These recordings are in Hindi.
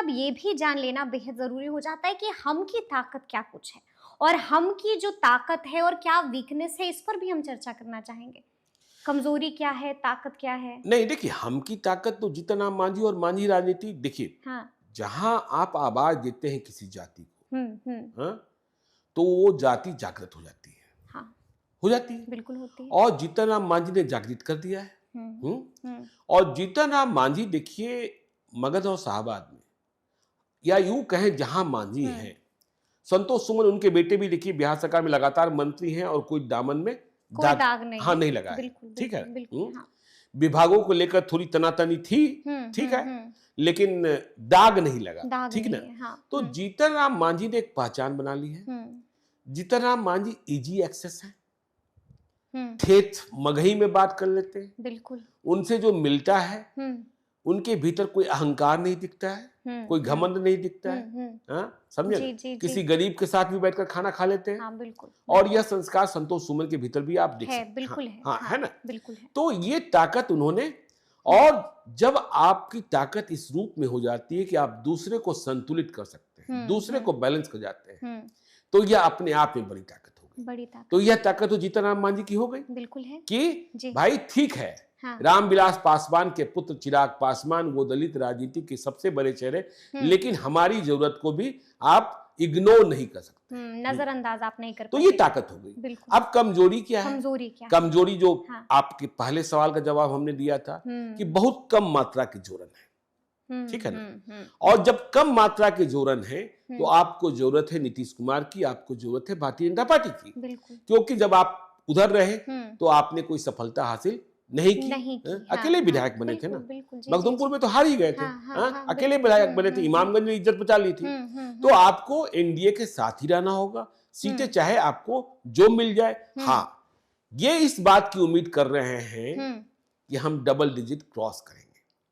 अब ये भी जान लेना बेहद जरूरी हो जाता है कि हम की ताकत क्या कुछ है और हम की जो ताकत है और क्या वीकनेस है, इस पर भी हम चर्चा करना चाहेंगे। कमजोरी क्या है, ताकत क्या है? नहीं, देखिए, हम की ताकत तो जीतन राम मांझी और मांझी राजनीति, देखिए, हाँ। जहां आप आवाज देते हैं किसी जाति को, हम्म। हाँ, तो वो जाति जागृत हो जाती है। हाँ, हो जाती है। बिल्कुल होती है। और जीतन राम मांझी ने जागृत कर दिया है। हम्म। और जीतन राम मांझी, देखिए, मगध और शाहबाद में, या यूं कहें जहां मांझी हैं, संतोष सुमन उनके बेटे भी, देखिए, बिहार सरकार में लगातार मंत्री हैं और कोई दामन में दाग नहीं हाँ है। नहीं लगा है। बिल्कुल, ठीक है। बिल्कुल, हाँ। विभागों को लेकर थोड़ी तनातनी थी, ठीक है, लेकिन दाग नहीं लगा, ठीक ना। हाँ। तो जीतन राम मांझी ने एक पहचान बना ली है। जीतन राम मांझी इजी एक्सेस है, ठेठ मगही में बात कर लेते हैं, बिल्कुल। उनसे जो मिलता है उनके भीतर कोई अहंकार नहीं दिखता है, कोई घमंड नहीं दिखता है, हाँ, समझे। किसी गरीब के साथ भी बैठकर खाना खा लेते हैं। हाँ, बिल्कुल। और यह संस्कार संतोष सुमन के भीतर भी आप देख सकते हैं। बिल्कुल है। हाँ, है ना। बिल्कुल है। तो ये ताकत उन्होंने, और जब आपकी ताकत इस रूप में हो जाती है कि आप दूसरे को संतुलित कर सकते हैं, दूसरे को बैलेंस कर जाते हैं, तो यह अपने आप में बड़ी ताकत हो गई। बड़ी ताकत। तो यह ताकत तो जीतन राम मांझी की हो गई। बिल्कुल है कि भाई ठीक है, रामविलास पासवान के पुत्र चिराग पासवान, वो दलित राजनीति के सबसे बड़े चेहरे, लेकिन हमारी जरूरत को भी आप इग्नोर नहीं कर सकते, नजरअंदाज आप नहीं कर पाते। तो ये ताकत हो गई। अब कमजोरी क्या है? कमजोरी जो आपके पहले सवाल का जवाब हमने दिया था कि बहुत कम मात्रा की जोरन है, ठीक है ना। और जब कम मात्रा के जोरन है तो आपको जरूरत है नीतीश कुमार की, आपको जरूरत है भारतीय जनता पार्टी की, क्योंकि जब आप उधर रहे तो आपने कोई सफलता हासिल नहीं की। अकेले विधायक बने थे ना, मखदुमपुर में तो हार ही गए थे। अकेले विधायक बने थे, इमामगंज में इज्जत बचा ली थी। तो आपको एनडीए के साथ ही रहना होगा, सीटें चाहे आपको जो मिल जाए। हाँ, ये इस बात की उम्मीद कर रहे हैं कि हम डबल डिजिट क्रॉस करेंगे।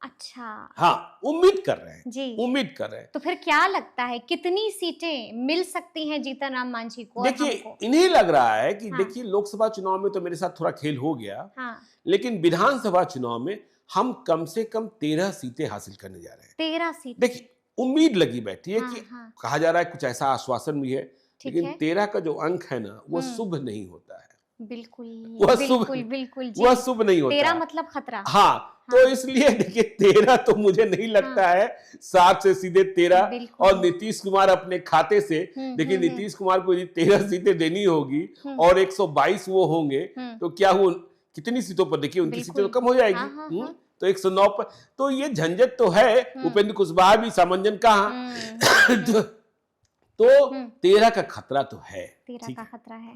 अच्छा, हाँ, उम्मीद कर रहे हैं जी, उम्मीद कर रहे हैं। तो फिर क्या लगता है कितनी सीटें मिल सकती हैं जीतन राम मांझी को? देखिए, इन्हें लग रहा है कि देखिए, लोकसभा चुनाव में तो मेरे साथ थोड़ा खेल हो गया, लेकिन विधानसभा चुनाव में हम कम से कम 13 सीटें हासिल करने जा रहे हैं। 13 सीटें? देखिए, उम्मीद लगी बैठी है कि कहा जा रहा है, कुछ ऐसा आश्वासन भी है, लेकिन 13 का जो अंक है ना, वो शुभ नहीं होता है। बिल्कुल, वह शुभ नहीं होता। 13 मतलब खतरा। हाँ, तो इसलिए देखिए, 13 तो मुझे नहीं लगता है, 7 से सीधे 13। और नीतीश कुमार अपने खाते से, देखिए, नीतीश कुमार को 13 सीटें देनी होगी और 122 वो होंगे, तो क्या वो कितनी सीटों पर, देखिए, उनकी सीटें तो कम हो जाएगी। तो 109 पर तो ये झंझट तो है। उपेंद्र कुशवाहा भी सामंजन कहा। तो 13 का खतरा तो है। 13 का खतरा है।